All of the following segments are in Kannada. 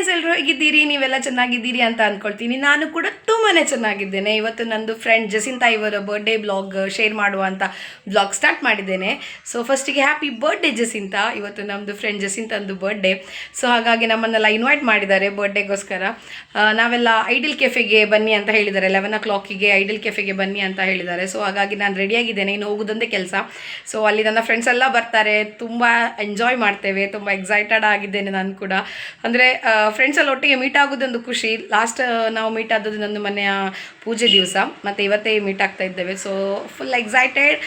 ಫ್ರೆಂಡ್ಸ್, ಎಲ್ಲರೂ ಹೇಗಿದ್ದೀರಿ? ನೀವೆಲ್ಲ ಚೆನ್ನಾಗಿದ್ದೀರಿ ಅಂತ ಅಂದ್ಕೊಳ್ತೀನಿ. ನಾನು ಕೂಡ ತುಂಬಾ ಚೆನ್ನಾಗಿದ್ದೇನೆ. ಇವತ್ತು ನಂದು ಫ್ರೆಂಡ್ ಜಸಿಂತಾ ಇವರ ಬರ್ಡೇ ಬ್ಲಾಗ್ ಶೇರ್ ಮಾಡುವಂಥ ಬ್ಲಾಗ್ ಸ್ಟಾರ್ಟ್ ಮಾಡಿದ್ದೇನೆ. ಸೊ ಫಸ್ಟಿಗೆ ಹ್ಯಾಪಿ ಬರ್ಡೇ ಜಸಿಂತಾ. ಇವತ್ತು ನಮ್ಮದು ಫ್ರೆಂಡ್ ಜಸಿಂತಂದು ಬರ್ಡೇ. ಸೊ ಹಾಗಾಗಿ ನಮ್ಮನ್ನೆಲ್ಲ ಇನ್ವೈಟ್ ಮಾಡಿದ್ದಾರೆ ಬರ್ಡೇಗೋಸ್ಕರ. ನಾವೆಲ್ಲ ಐಡಲ್ ಕೆಫೆಗೆ ಬನ್ನಿ ಅಂತ ಹೇಳಿದ್ದಾರೆ. 11 o'clockಗೆ ಐಡಲ್ ಕೆಫೆಗೆ ಬನ್ನಿ ಅಂತ ಹೇಳಿದ್ದಾರೆ. ಸೊ ಹಾಗಾಗಿ ನಾನು ರೆಡಿಯಾಗಿದ್ದೇನೆ, ಇನ್ನು ಹೋಗೋದಂತೆ ಕೆಲಸ. ಸೊ ಅಲ್ಲಿ ನನ್ನ ಫ್ರೆಂಡ್ಸ್ ಎಲ್ಲ ಬರ್ತಾರೆ, ತುಂಬ ಎಂಜಾಯ್ ಮಾಡ್ತೇವೆ. ತುಂಬ ಎಕ್ಸೈಟೆಡ್ ಆಗಿದ್ದೇನೆ ನಾನು ಕೂಡ. ಅಂದರೆ ಫ್ರೆಂಡ್ಸ್ ಎಲ್ಲ ಒಟ್ಟಿಗೆ ಮೀಟ್ ಆಗೋದೊಂದು ಖುಷಿ. ಲಾಸ್ಟ್ ನಾವು ಮೀಟ್ ಆದದ್ದು ನನ್ನ ಮನೆಯ ಪೂಜೆ ದಿವಸ, ಮತ್ತು ಇವತ್ತೇ ಮೀಟ್ ಆಗ್ತಾ ಇದ್ದೇವೆ. So full excited.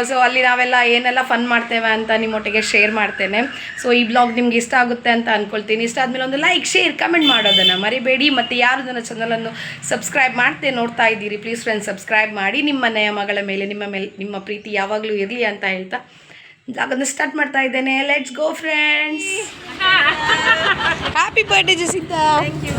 ಸೊ ಅಲ್ಲಿ ನಾವೆಲ್ಲ ಏನೆಲ್ಲ ಫನ್ ಮಾಡ್ತೇವೆ ಅಂತ ನಿಮ್ಮೊಟ್ಟಿಗೆ ಶೇರ್ ಮಾಡ್ತೇನೆ. ಸೊ ಈ ಬ್ಲಾಗ್ ನಿಮ್ಗೆ ಇಷ್ಟ ಆಗುತ್ತೆ ಅಂತ ಅಂದ್ಕೊಳ್ತೀನಿ. ಇಷ್ಟ ಆದಮೇಲೆ ಒಂದು ಲೈಕ್, ಶೇರ್, ಕಮೆಂಟ್ ಮಾಡೋದನ್ನು ಮರಿಬೇಡಿ. ಮತ್ತು ಯಾರು ನನ್ನ ಚಾನಲನ್ನು ಸಬ್ಸ್ಕ್ರೈಬ್ ಮಾಡ್ತೇ ನೋಡ್ತಾ ಇದ್ದೀರಿ, ಪ್ಲೀಸ್ ಫ್ರೆಂಡ್ಸ್ ಸಬ್ಸ್ಕ್ರೈಬ್ ಮಾಡಿ. ನಿಮ್ಮ ಮನೆಯ ಮಗಳ ಮೇಲೆ ನಿಮ್ಮ ಪ್ರೀತಿ ಯಾವಾಗಲೂ ಇರಲಿ ಅಂತ ಹೇಳ್ತಾ ಜಾಗನ್ನು ಸ್ಟಾರ್ಟ್ ಮಾಡ್ತಾ ಇದ್ದೇನೆ. Let's go friends. Happy birthday Jacinta. Thank you.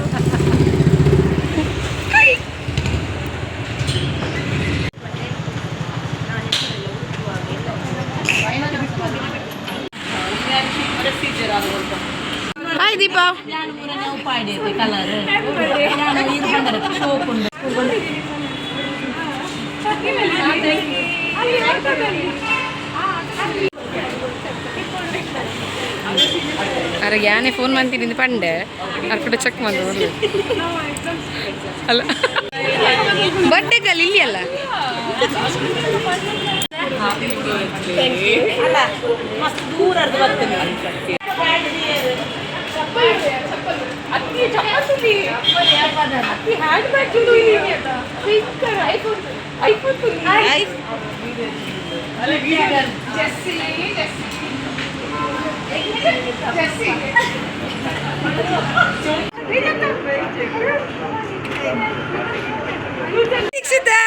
Hi Deepa. ಅರೆ ಯಾನೇ ಫೋನ್ ಮಾಡ್ತೀನಿ ಪಂಡೆ ಅವ್ರ ಕೂಡ ಚೆಕ್ ಮಾಡೋದು ಅಲ್ಲ, ಬರ್ಡೇ ಗಲ್ ಇಲ್ಲಿ ಅಲ್ಲ. ದೀಕ್ಷಿತಾ,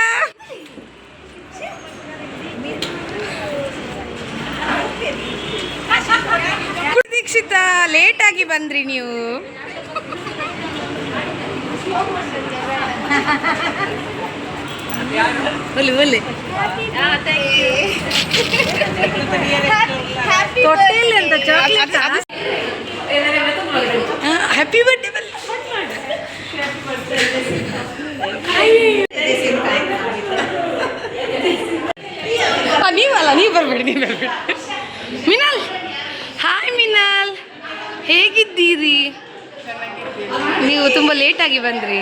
ದೀಕ್ಷಿತಾ ಲೇಟ್ ಆಗಿ ಬಂದ್ರಿ ನೀವು. ಒಲೆ ಒಲೆ ತೊಟ್ಟೆಯಲ್ಲಿ ಅಂತ ಚಾಕ್ಲೇಟ್. Happy birthday. ನೀವಲ್ಲ, ನೀವು ಬರಬೇಡಿ. ಮಿನಲ್, ಹಾಯ್ ಮಿನಲ್, ಹೇಗಿದ್ದೀರಿ? ನೀವು ತುಂಬ ಲೇಟಾಗಿ ಬಂದ್ರಿ.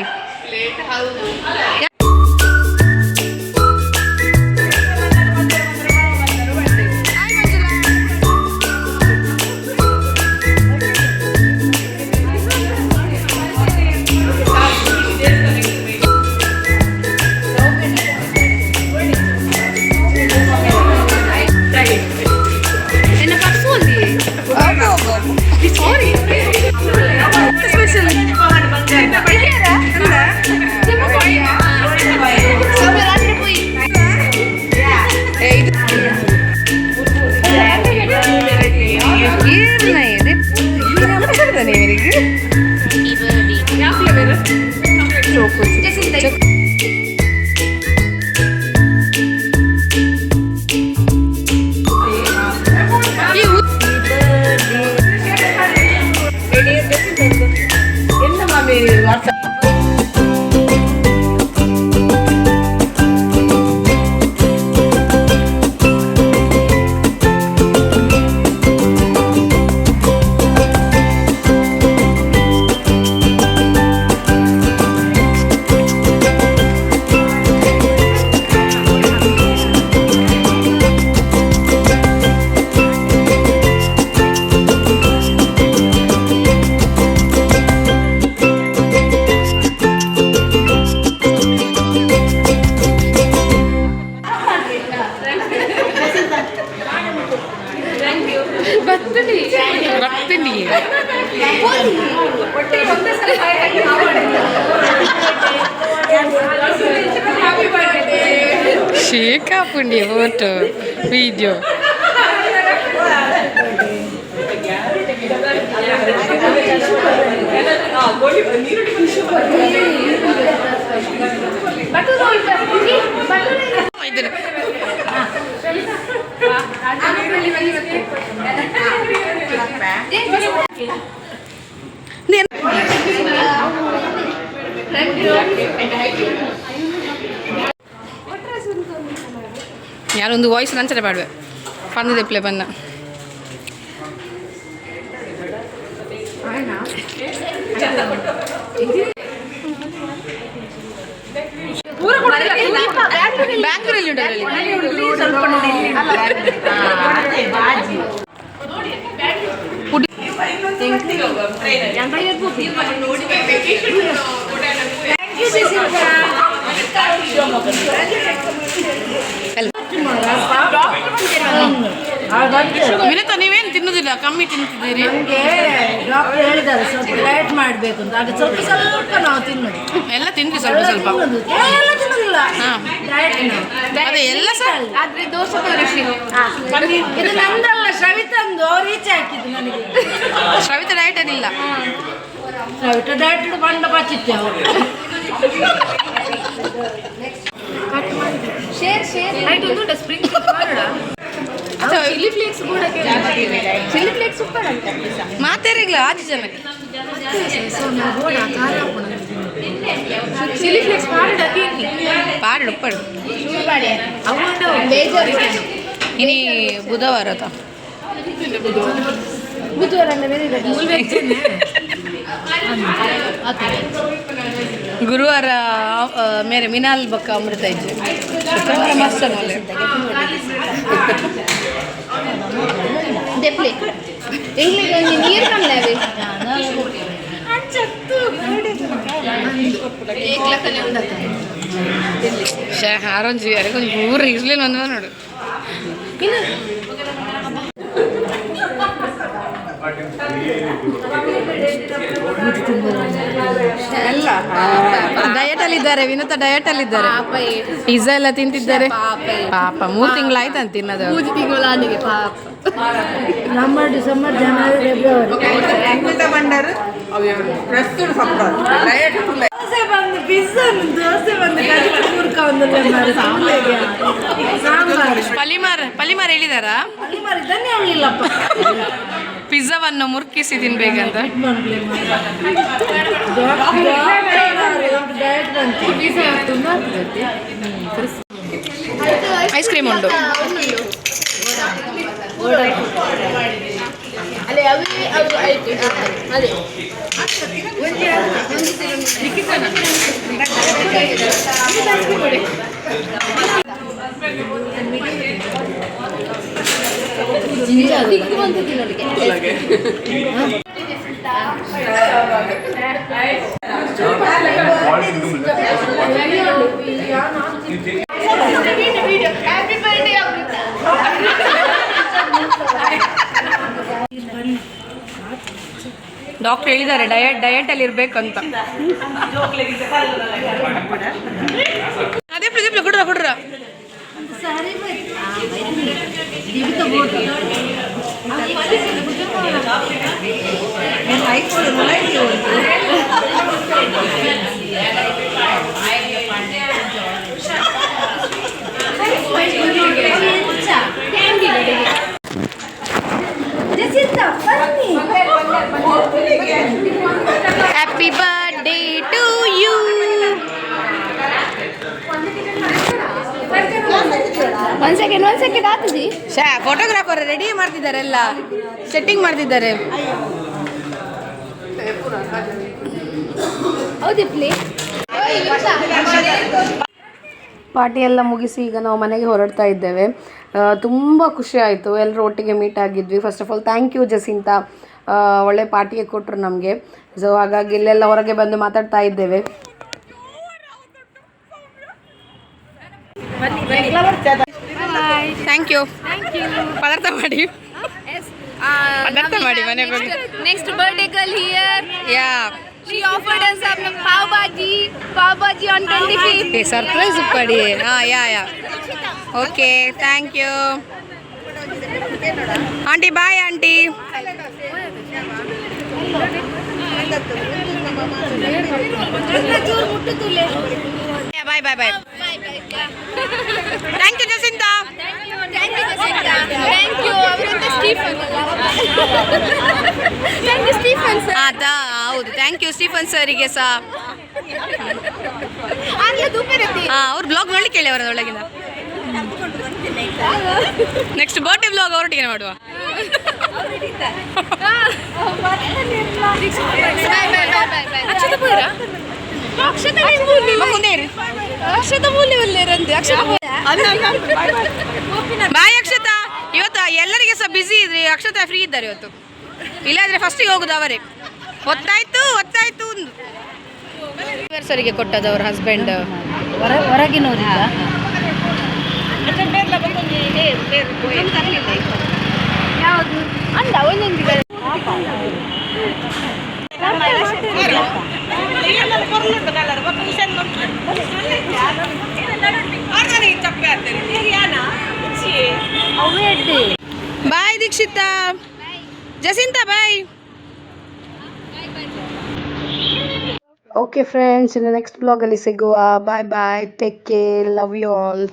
ಶೇಕಾಪುಂಡಿ ಫೋಟೋ ವಿಡಿಯೋ. ಯಾರೊಂದು ವಾಯ್ಸ್ ನಂಚನೆ ಮಾಡುವೆ ಪಂದದ ಪ್ಲೇ ಬನ್ನ ಬ್ಯಾಂಗ್ಳೂರಲ್ಲಿ ಉಂಟು ವಿನತ ನೀವೇನು ತಿನ್ನುದಿಲ್ಲ ಕಮ್ಮಿ ತಿಂತಿದ್ದೀರಿ ನಮಗೆ ಡಾಕ್ಟರ್ ಹೇಳಿದ್ದಾರೆ ಸ್ವಲ್ಪ ಡಯಟ್ ಮಾಡಬೇಕು ಅಂತ ಅದು ಸ್ವಲ್ಪ ಸ್ವಲ್ಪ ನಾವು ತಿನ್ನೋದು ಎಲ್ಲ ತಿನ್ರಿ ಸ್ವಲ್ಪ ಸ್ವಲ್ಪ ಎಲ್ಲ ತಿನ್ನೋದಿಲ್ಲ ಅದೇ ಎಲ್ಲ ಸಹ ಆದ್ರೆ ದೋಷದ ಋಷಿ ಇದು ನಂದಲ್ಲ ಶ್ರವಿತಂದು ಅವ್ರು ಈಚೆ ಹಾಕಿದ್ದು ನನಗೆ ಶ್ರವಿತ ಡಯಟ್ ಏನಿಲ್ಲ ಶ್ರವಿತ ಡಯಟ್ ಬಂಡ ಬಚ್ಚಿತ್ತೆ ಅವರು ಆಯ್ತು ಒಂದು ಸ್ಪ್ರಿಂಗ್ ಮಾಡೋಣ ಚಿಲ್ಲಿ ಫ್ಲೇಕ್ಸ್ ಕೂಡ ಚಿಲ್ಲಿ ಫ್ಲೇಕ್ಸ್ ಸೂಪರ್ ಅಂತ ಮಾತೇರಿಲ್ಲ ಆಜು ಜನಕ್ಕೆ ಚಿಲ್ಲಿ ಫ್ಲೇಕ್ಸ್ ಮಾಡೋಣ ಪಾಡು ಪಡು ಅವನು ಬೇಜಾರು ಇನಿ ಬುಧವಾರದ ಬುಧವಾರ ಬೇರೆ ಗುರುವಾರ ಮೇರೆ ಮಿನಾಲ್ ಬಕ್ಕ ಅಮೃತ ಇಜ್ಜೆ ಶುಕ್ರವಾರ ಮಸ್ತ್ ದೆಪ್ಲೆ ಎಂಗ್ಲಿಗೆ ನೀರು ಕಮ್ಮಿ ಶೇ ಆರೊಂಜಿ ಯಾರಿಗೊಂದು ಊರು ಇರ್ಲಿಲ್ಲ ಒಂದು ನೋಡು ಡಯಟ್ ಅಲ್ಲಿ ಇದ್ದಾರೆ ವಿನೋತ ಡಯಟ್ ಅಲ್ಲಿ ಇದ್ದಾರೆ ಪಿಜ್ಜಾ ಎಲ್ಲ ತಿಂತಿದ್ದಾರೆ ಪಾಪ 3 ತಿಂಗಳಾಯ್ತು ತಿನ್ನೋದು 3 ತಿಂಗಳಾನಿಗೆ ಪಾಪ November December January February dosa ಬಂದು ಪಿಜ್ಜಾ ದೋಸೆ ಬಂದು ಕೂರ್ಕ ಒಂದು ಸಾಂಬಾರು ಪಲಿಮಾರ್ ಹೇಳಿದಾರಾ ಅಲ್ಲಿ ಇದನ್ನೇ ಹೇಳಿಲ್ಲಪ್ಪ ಪಿಜ್ಜಾವನ್ನು ಮುರ್ಕಿಸಿ ತಿನ್ಬೇಕಂತ ಐಸ್ ಕ್ರೀಮ್ ಉಂಟು ಅದೇ ಅದು ಆಯ್ತು ಅದೇ ಡಾಕ್ಟರ್ ಹೇಳಿದ್ದಾರೆ ಡಯಟ್ ಅಲ್ಲಿ ಇರ್ಬೇಕಂತ ಅದೇ ಪ್ರದೀಪ್ ಕುಡ್ರ ಹ್ಯಾಪಿ ಬರ್ಡೇ ಟು ಯು ಒಂದ್ ಸೆಕೆಂಡ್ ಆಗ್ತದೆ ಫೋಟೋಗ್ರಾಫರ್ ರೆಡಿ ಮಾಡ್ತಿದ್ದಾರೆ ಎಲ್ಲ ಸೆಟ್ಟಿಂಗ್ ಮಾಡ್ತಿದ್ದಾರೆ ಹೌದಿಪ್ಲಿ ಪಾರ್ಟಿ ಎಲ್ಲ ಮುಗಿಸಿ ಈಗ ನಾವು ಮನೆಗೆ ಹೊರಡ್ತಾ ಇದ್ದೇವೆ ತುಂಬ ಖುಷಿ ಆಯಿತು ಎಲ್ಲರೂ ಒಟ್ಟಿಗೆ ಮೀಟ್ ಆಗಿದ್ವಿ first of all thank you Jacinta ಒಳ್ಳೆ ಪಾರ್ಟಿಗೆ ಕೊಟ್ಟರು ನಮಗೆ ಸೊ ಹಾಗಾಗಿ ಇಲ್ಲೆಲ್ಲ ಹೊರಗೆ ಬಂದು ಮಾತಾಡ್ತಾ ಇದ್ದೇವೆ ಥ್ಯಾಂಕ್ ಯು ಪದಾರ್ಥ ಮಾಡಿ ಮನೆಗೆ ಹೋಗಿ next birthday girl here yeah she offered us some pav bhaji on 25th surprise ಪಡಿ yeah okay thank you aunty bye aunty bye bye bye thank you Jacinta thank you ಅವರಿಂದ Stephen thank you Stephen sir ಹೌದು ಥ್ಯಾಂಕ್ ಯು ಸ್ಟೀಫನ್ ಸರಿಗೆ ಸಹ ಅವ್ರು ಬ್ಲಾಗ್ ನೋಡ್ಲಿಕ್ಕೆ ಹೇಳಿ ಅವರ ಒಳಗಿಂದ ನೆಕ್ಸ್ಟ್ ಬರ್ಡೇ ಬ್ಲಾಗ್ ಅವರೊಟ್ಟಿಗೆ ಮಾಡುವ ಬಾಯ್ ಅಕ್ಷತಾ. ಇವತ್ತು ಎಲ್ಲರಿಗೆ ಸಹ ಬ್ಯುಸಿ ಇದ್ರಿ, ಅಕ್ಷತಾ ಫ್ರೀ ಇದ್ದಾರೆ ಇವತ್ತು. ಇಲ್ಲಾಂದ್ರೆ ಫಸ್ಟಿಗೆ ಹೋಗುದು ಅವರೇ. ಹೊತ್ತಾಯ್ತು ಸರಿಗೆ ಕೊಟ್ಟದ್ದು ಅವ್ರ ಹಸ್ಬೆಂಡ್ ಹೊರಗಿನವರಿಂದ ಯಾವುದು ಅಂದ ಒಂದೊಂದಿಗೆ bye Dikshita, Jacinta bye. Okay friends, ಇನ್ನು ನೆಕ್ಸ್ಟ್ ಬ್ಲಾಗಲ್ಲಿ ಸಿಗುವ. Bye bye, take care, love you all.